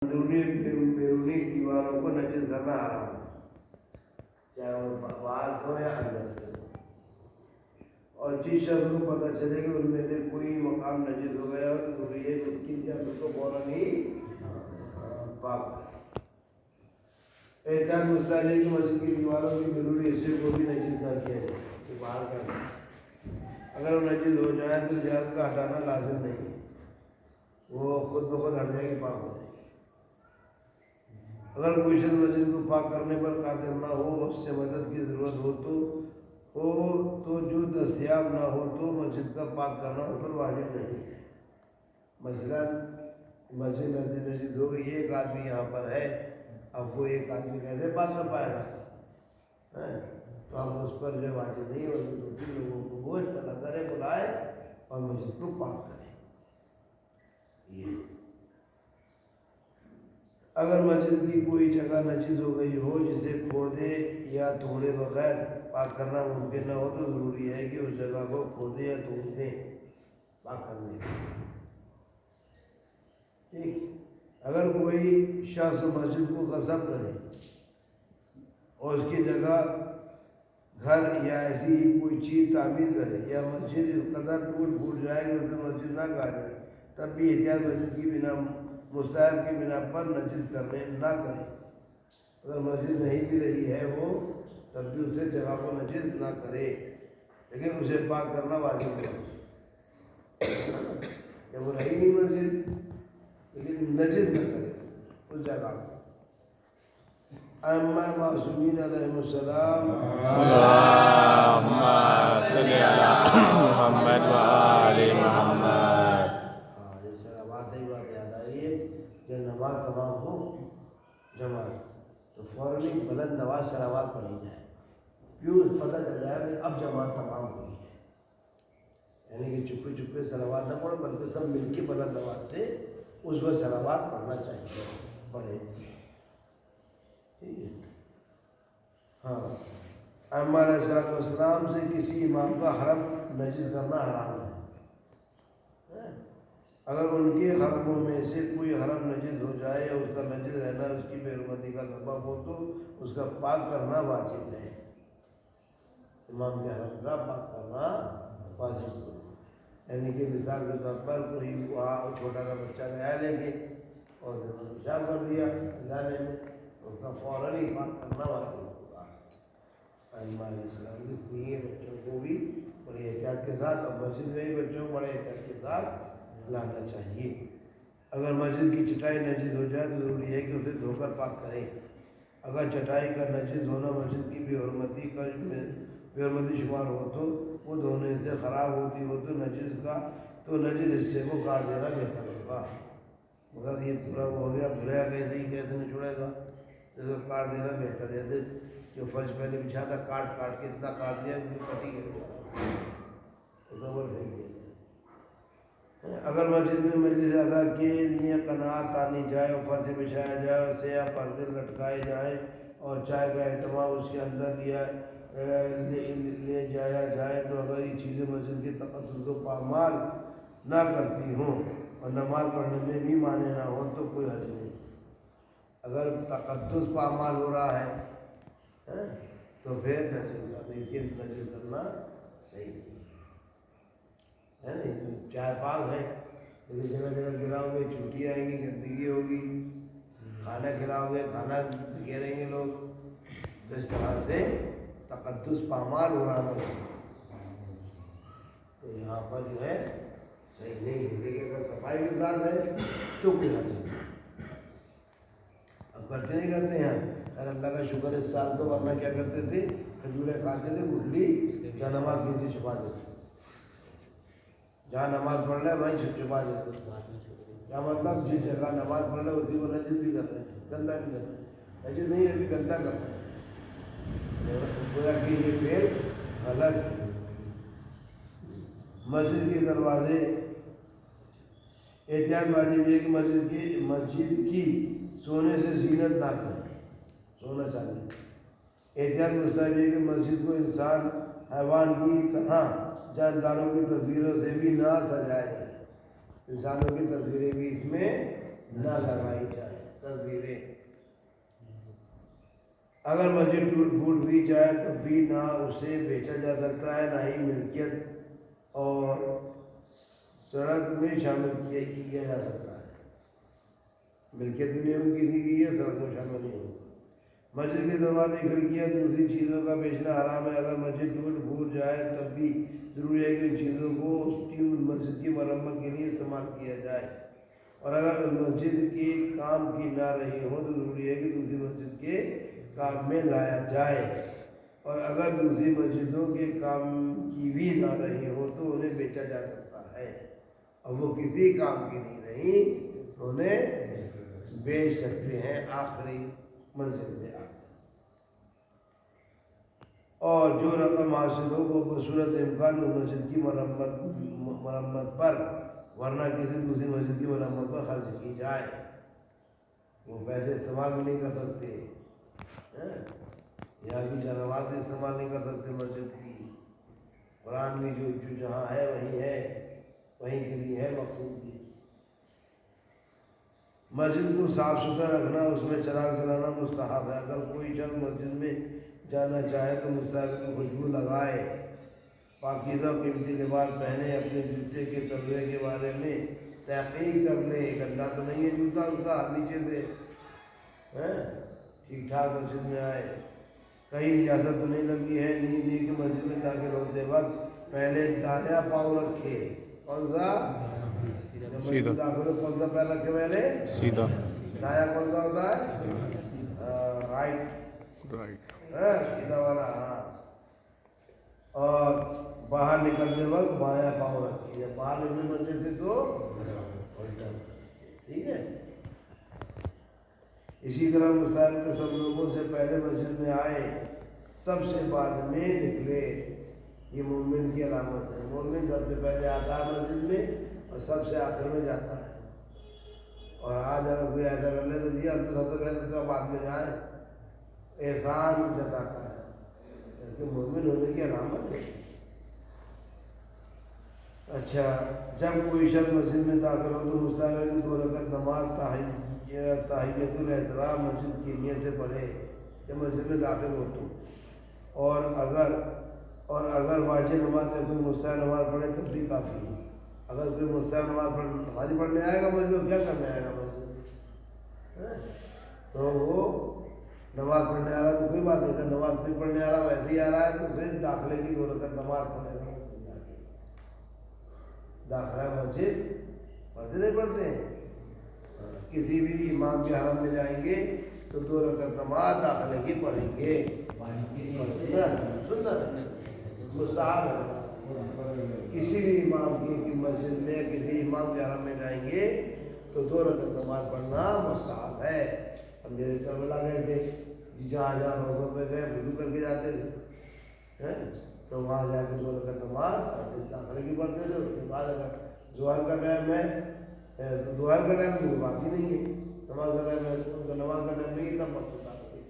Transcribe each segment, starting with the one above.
اندرونی بیرونی دیواروں کو نجس کرنا حرام ہے، چاہے وہ باہر ہو یا اندر سے ہو۔ اور جس شخص کو پتہ چلے کہ ان میں سے کوئی مقام نجس ہو گیا تو ضروری ہے کہ اس کی جانب کو فوراً ہی پاک کرے۔ احتیاط مستحب ہے کہ مسجد کی دیواروں کی ضروری حصے کو بھی نجس نہ کیا جائے کہ باہر کا نہیں۔ اگر وہ نجس ہو جائے تو جہاز کا ہٹانا لازم نہیں، وہ خود بخود ہٹ جائے گی، پاک ہو جائے گی۔ اگر کوئی شخص مسجد کو پاک کرنے پر قادر نہ ہو، اس سے مدد کی ضرورت ہو تو جو دستیاب نہ ہو تو مسجد کا پاک کرنا اس پر واجب نہیں ہے۔ مثلا مسجد نجس ہو گئی، ایک آدمی یہاں پر ہے، اب وہ ایک آدمی کیسے پاک کر پائے گا؟ تو اب اس پر جو واجب نہیں ہے، دو تین لوگوں کو وہ اطلاع کرے، بلائے اور مسجد کو پاک کرے۔ یہ اگر مسجد کی کوئی جگہ نجس ہو گئی ہو جسے کھودے یا توڑے بغیر پاک کرنا ممکن نہ ہو تو ضروری ہے کہ اس جگہ کو کھودے یا توڑ دیں پاک کرنے کے لیے۔ ٹھیک، اگر کوئی شخص مسجد کو غصب کرے اور اس کی جگہ گھر یا ایسی ہی کوئی چیز تعمیر کرے یا مسجد اس قدر ٹوٹ پھوٹ جائے کہ اسے مسجد نہ کہا جائے، تب بھی احتیاط مسجد کی بنا مستحب کی بنا پر نجس کرنے نہ کرے۔ اگر مسجد نہیں بھی رہی ہے وہ، تب بھی اسے جگہ کو نجس نہ کرے، لیکن اسے پاک کرنا واجب ہے۔ جب وہ رہی نہیں مسجد، لیکن نجس نہ کرے اس جگہ کو۔ ائمہ معصومین علیہم السلام، اللہم صلی علی محمد و آل محمد۔ اس سے بات یاد آئی ہے کہ نماز تمام ہو جماعت تو فوراً ہی بلند آواز صلوات پڑھی جائے، کیوں پتہ چل جائے کہ اب جماعت تمام ہوئی ہے، یعنی کہ چپے چپے صلوات نہ پڑھو بلکہ سب مل کے بلند آواز سے اس وقت صلوات پڑھنا چاہیے، پڑھے۔ ٹھیک ہے، ہاں، ائمہ علیہ السلام سے کسی امام کا حرم نجس کرنا حرام ہے۔ اگر ان کے حرموں میں سے کوئی حرم نجس ہو جائے یا اس کا نجس رہنا اس کی بے حرمتی کا سبب ہو تو اس کا پاک کرنا واجب ہے۔ امام کے حرم کا پاک کرنا واجب ہے، یعنی کہ مثال کے طور پر کوئی وہاں چھوٹا سا بچہ گیا لے کے اور پیشاب کر دیا جانے میں، اس کا فوراً ہی پاک کرنا واجب ہوگا۔ ائمہ علیہ السلام کی یہ بچوں کو بھی بڑی احتیاط کے ساتھ، اور مسجد میں بھی بچوں کو بڑے احتیاط کے ساتھ لانا چاہیے۔ اگر مسجد کی چٹائی نجس ہو جائے تو ضروری ہے کہ اسے دھو کر پاک کریں۔ اگر چٹائی کا نجس ہونا مسجد کی بے حرمتی شمار ہو تو وہ دھونے سے خراب ہوتی ہو تو نجس حصے کو کاٹ دینا بہتر ہوگا۔ مگر یہ پورا ہو گیا، بھریا کیسے ہی کیسے نہیں چھوڑے گا، اس کو کاٹ دینا بہتر ہے۔ جو فرش پہلے بچھا تھا کاٹ کے اتنا کاٹ دیا کہ کٹی گئی، اگر مسجد میں مجلس ادا کے لیے قناعت آنی جائے اور فرش بچھایا جائے اور سیاہ پردے لٹکائے جائیں اور چائے کا اہتمام اس کے اندر لے جایا جائے تو اگر یہ چیزیں مسجد کے تقدس کو پامال نہ کرتی ہوں اور نماز پڑھنے میں بھی مانے نہ ہوں تو کوئی حرج نہیں۔ اگر تقدس پامال ہو رہا ہے تو پھر نجس کرنا صحیح نہیں ہے، نہیں چائے پاک ہے لیکن جگہ جگہ گراؤ گے چوٹی آئیں گی، گندگی ہوگی، کھانا کھلاؤ گے کھانا گھیریں گے لوگ، تو اس طرح سے تقدس پامال ہو رہا ہے، تو یہاں پر جو ہے صحیح نہیں ہے۔ لیکن اگر صفائی کے ساتھ ہے تو کوئی حرج نہیں۔ اب کرتے نہیں کرتے ہیں، خیر اللہ کا شکر اس سال تو، ورنہ کیا کرتے تھے، کھجوریں کھاتے تھے، گٹلی جہاں نماز نیچے چھپا دیتے، جہاں نماز پڑھ رہے ہیں وہیں چھپا دیتے۔ کیا مطلب، جس جگہ نماز پڑھ رہے ہیں اسی کو نجس بھی کر رہے ہیں، گندہ بھی کر رہے ہیں، نجس نہیں ابھی گندہ کر رہے ہیں، گویا کہ یہ فعل غلط ہے۔ مسجد کے دروازے، احتیاط واجب ہے کہ مسجد کی سونے سے زینت نہ کریں، سونا چاندی۔ احتیاط مستحب ہے کہ مسجد کو انسان حیوان کی طرح جانداروں کی تصویروں سے بھی نہ سجایا جائے، انسانوں کی تصویریں بھی اس میں نہ لگائی جائے۔ تصویریں. اگر مسجد ٹوٹ پھوٹ بھی جائے تب بھی نہ اسے بیچا جا سکتا ہے، نہ ہی ملکیت اور سڑک میں شامل کیا جا سکتا ہے. ملکیت بھی نہیں ہوگی کسی کی ہے، سڑک میں شامل نہیں ہوگا. مسجد کے دروازے کھڑکیاں دوسری چیزوں کا بیچنا حرام ہے. اگر مسجد ٹوٹ پھوٹ جائے تب بھی ضروری ہے کہ ان چیزوں کو اس کی مسجد کی مرمت کے لیے استعمال کیا جائے، اور اگر مسجد کے کام کی نہ رہی ہو تو ضروری ہے کہ دوسری مسجد کے کام میں لایا جائے، اور اگر دوسری مسجدوں کے کام کی بھی نہ رہی ہو تو انہیں بیچا جا سکتا ہے. اب وہ کسی کام کی نہیں رہی تو انہیں بیچ سکتے ہیں آخری منزل میں آ. اور جو رقم حاصل ہو وہ بصورت امکان اس مسجد کی مرمت پر ورنہ کسی دوسری مسجد کی مرمت پر خرچ کی جائے. وہ پیسے استعمال بھی نہیں کر سکتے، یہاں کی جانورات بھی استعمال نہیں کر سکتے مسجد کی. قرآن میں جو جہاں ہے وہیں ہے، وہیں کے لیے ہے مقصود کی. مسجد کو صاف ستھرا رکھنا، اس میں چراغ جلانا مستحب ہے. اگر کوئی شخص مسجد میں جانا چاہے تو مستحب کی خوشبو لگائے، پاکیزہ قیمتی لباس پہنے، اپنے جوتے کے تلوے کے بارے میں تحقیق کر لے. گندا تو نہیں ہے جوتا اس کا نیچے سے، ٹھیک ٹھاک مسجد میں آئے. کہیں اجازت تو نہیں لگی ہے نیند یہ کہ مسجد میں داخل ہوتے وقت پہلے دایاں پاؤں رکھے. کون سا؟ سیدھا. داخل ہو کون سا پیر رکھے؟ پہلے سیدھا. دایاں کون سا ہوتا ہے؟ رائٹ. رائٹ. سیدھا والا. ہاں. اور باہر نکلتے وقت بایاں پاؤں رکھیے. جب باہر نکلنے مسجد سے تو الٹا. ٹھیک ہے. اسی طرح مستحب کے سب لوگوں سے پہلے مسجد میں آئے، سب سے بعد میں نکلے. یہ مومن کی علامت ہے. مومن سب سے پہلے آتا ہے مسجد میں اور سب سے آخر میں جاتا ہے. اور آج اگر کوئی ایسا کر لے تو جی ہم تو سب سے پہلے تو بعد میں جائیں، احسان جتاتا ہے. کیونکہ مومن ہونے کی علامت ہے. اچھا، جب کوئی شخص مسجد میں داخل ہو تو مستحب ہے کہ 2 رکعت نماز تحیۃ الاحترام مسجد کی نیت سے پڑھے جب مسجد میں داخل ہو تو. اور اگر واجب نماز یا کوئی مستحب نماز پڑھے تب بھی کافی ہے. اگر کوئی مستحب نماز پڑھنے آئے گا مسجد میں، کیا کرنے آئے گا مسجد میں؟ تو وہ نماز پڑھنے آ رہا ہے تو کوئی بات نہیں. اگر نماز نہیں پڑھنے آ رہا ویسے ہی آ رہا ہے تو پھر داخلے کی 2 رکعت نماز پڑھے گا. داخلہ مسجد پڑھتے نہیں پڑھتے ہیں. کسی بھی امام کے حرم میں جائیں گے تو 2 رکعت نماز داخلے کی پڑھیں گے. مستحب ہے. کسی بھی امام کی مسجد میں کسی امام کے حرم میں جائیں گے تو 2 رکعت نماز پڑھنا مستحب ہے. ہم جیسے کربلا گئے تھے، جہاں روزوں پہ گئے وضو کر کے جاتے تھے تو وہاں جا کے 2 رکعت نماز داخلے کی پڑھتے تھے. اس کے بعد اگر ظہر کا ٹائم ہے تو ظہر کا ٹائم تو بات ہی نہیں ہے. نماز کا ٹائم ہے، نماز کا ٹائم نہیں ہے تب وقت داخلے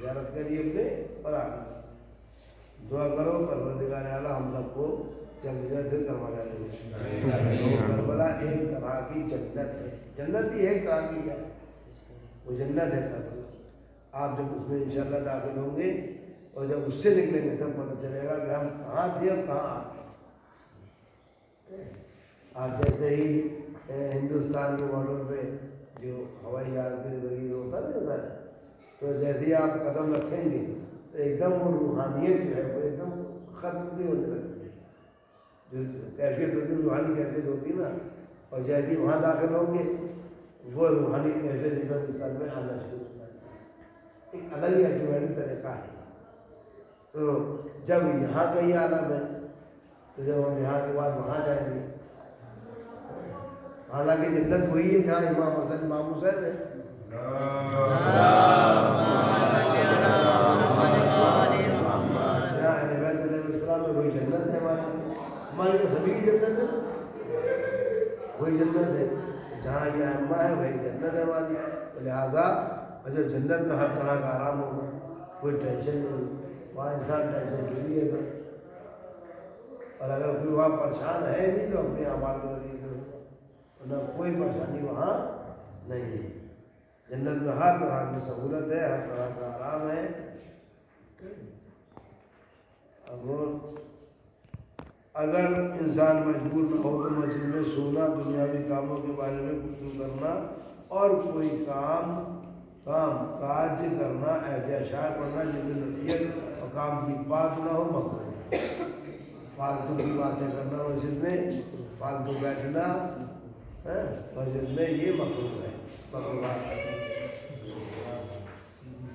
زیارت کریے اپنے اور آگے دعا کرو پروردگار اعلیٰ ہم سب کو جلد پھر کروانا دے. کربلا ایک طرح کی جنت ہے. جنت ہی ایک طرح کی ہے، وہ جنت ہے کربلا. آپ جب اس میں انشاءاللہ داخل ہوں گے اور جب اس سے نکلیں گے تب پتہ چلے گا کہ ہم کہاں تھے اور کہاں آ گئے. آپ جیسے ہی ہندوستان کے بارڈر پہ جو ہوائی جہاز کے ذریعے ہوتا ہے تو جیسے ہی آپ قدم رکھیں گے تو ایک دم وہ روحانیت جو ہے وہ ایک دم ختم نہیں ہونے لگتی ہے. جو کیفیت ہوتی ہے روحانی کیفیت ہوتی ہے نا، اور جیسے ہی وہاں داخل ہوں گے وہ روحانی کیفیت ایک دم انسان میں آنا شروع ہو جاتی ہے. ایک الگ ہی الٹیمیٹک طریقہ ہے. تو جب یہاں کا یہ عالم ہے تو جب ہم یہاں کے بعد وہاں جائیں گے، حالانکہ جنت وہی ہے جہاں امام حسن امام حسین ہے. جہاں اہل بیت علیہ السلام ہے وہی جنت ہے. ہماری تو سبھی کی جنت ہے، وہی جنت ہے. جہاں یہ ائمہ ہے وہی جنت ہے ہماری. لہٰذا جو جنت میں ہر طرح کا آرام ہوگا، کوئی ٹینشن نہیں. وہاں انسان ٹینشن فری ہے. اور اگر کوئی وہاں پریشان ہے نہیں تو اپنے اعمال کے ذریعے سے ہوگا، ورنہ کوئی پریشانی وہاں نہیں ہے. جنت میں ہر طرح کی سہولت ہے، ہر طرح کا آرام ہے. اب اگر انسان مجبور نہ ہو تو مسجد میں سونا، دنیاوی کاموں کے بارے میں گفتگو کرنا اور کوئی کام کاج کرنا، ایسے اشعار پڑھنا جن میں نصیحت اور کام کی بات نہ ہو مکروہ ہے. فالتو کی باتیں کرنا مسجد میں، فالتو بیٹھنا مسجد میں، یہ مکروہ ہے. مکروہات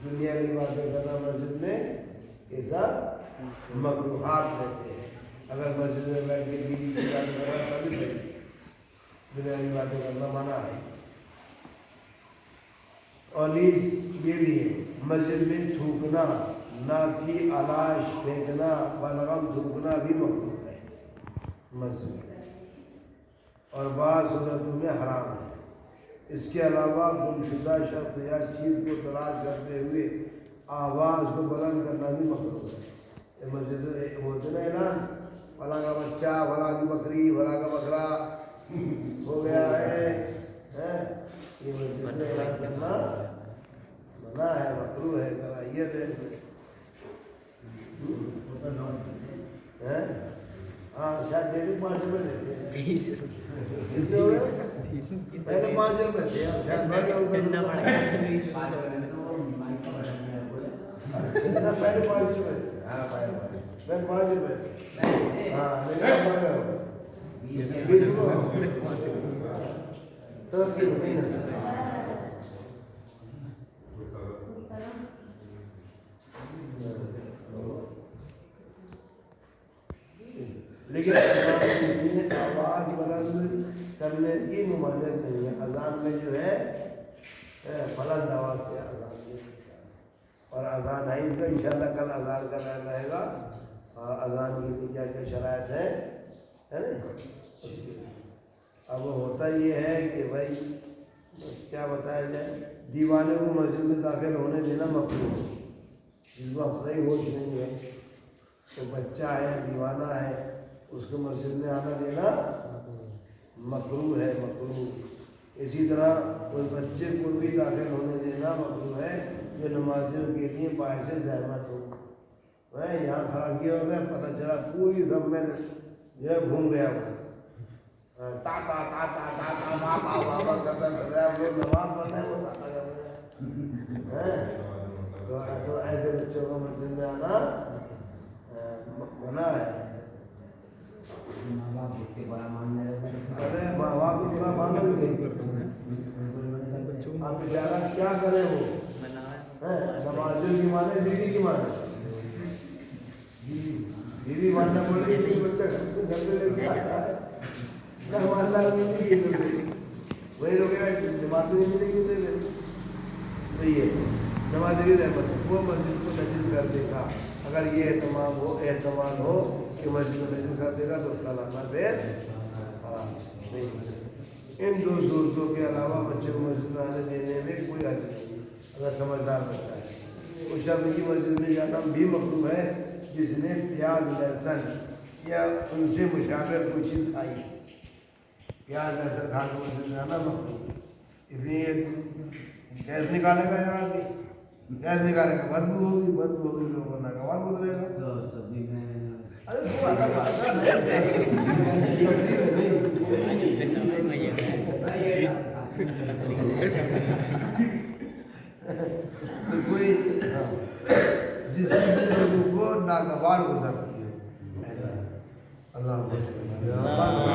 دنیا کی باتیں کرنا مسجد میں یہ سب مکروہات رہتے ہیں. اگر مسجد میں بیٹھ کے بیوی کی بات کرنا تبھی صحیح، دنیا کی باتیں کرنا منع ہے. اور نیز یہ بھی ہے مسجد میں تھوکنا، ناک کی آلاش پھینکنا، بلغم تھوکنا بھی مکروہ ہے مسجد میں، اور بعض صورتوں میں حرام ہے. اس کے علاوہ گمشدہ شخص یا چیز کو تلاش کرتے ہوئے آواز کو بلند کرنا بھی مکروہ ہے. مسجد میں بولتے نا اعلان، فلاں کا بچہ، فلاں کی بکری، فلاں کا بکرا ہو گیا ہے، یہ مسجد میں اعلان کرنا منع ہے، مکروہ ہے، کراہیت ہے. ہاں شاید 5 روپئے دیتے ہیں. کتنے ہوئے؟ پہلے 5 روپئے تھے، شاید بڑھ گیا ادھر. پہلے 5 روپئے تھے. ہاں پہلے 5 روپئے تھے. ہاں لیکن بڑھ گیا 20 روپئے ترقی ہوتی ہے. لیکن آواز بلند کرنے کی ممانعت نہیں ہے. اذان میں جو ہے بلند آواز سے اذان نہیں، اور اذان ہے اس کا انشاءاللہ کل اذان کا بیان رہے گا. اذان کی کیا کیا شرائط ہے نا. اب ہوتا یہ ہے کہ بھائی کیا بتایا جائے، دیوانے کو مسجد میں داخل ہونے دینا مکروہ ہے. جس کو اپنا ہی ہوش نہیں ہے، تو بچہ ہے، دیوانہ ہے، اس کو مسجد میں آنا دینا مکروہ ہے، مکروہ. اسی طرح اس بچے کو بھی داخل ہونے دینا مکروہ ہے جو نمازیوں کے لیے باعث زحمت ہو. میں یہاں کھڑا کیا ہوتا ہے، پتہ چلا پوری سب میں جو ہے گھوم گیا وہ تا تا تا تا تا تا بابا بابا کرتا پھر رہا ہے. وہ نماز پڑھنا ہے، وہ تا تا کر رہا ہے. تو ایسے بچوں کو مسجد میں آنا منع ہے. ارے ماں باپ کو برا مانو گے، آپ بیچارہ کیا کرے. وہ نمازیوں کی مانے، بیوی کی مانے. بیوی ماننا پڑے گی، بچہ گھر پہ لے کے آتا ہے. ماننا نہیں، وہی لوگ جماعت نہیں ملے گی. صحیح ہے، نماز کی رحمت وہ مسجد کو نجد کر دے گا. اگر یہ اہتمام ہو کہ مسجد کو نجد کر دے گا تو اس کا لانا پھر حرام نہیں. ان 2 صورتوں کے علاوہ بچے کو مسجد میں آنے دینے میں کوئی حرج نہیں اگر سمجھدار بچہ ہے. اس شخص کی مسجد میں جانا بھی مکروہ ہے جس نے پیاز، لہسن یا ان سے مشابہ کوئی چیز کھائی. پیاز لہسن کھا کے مسجد میں آنا مکروہ ہے. اس لیے گیس نکالے گا، یہاں کی گیس نکالے گا، بدبو ہوگی لوگوں نے گوار گزرے گا. ارے تو کوئی جس کی کو ناگوار گزرتی ہے. اللہ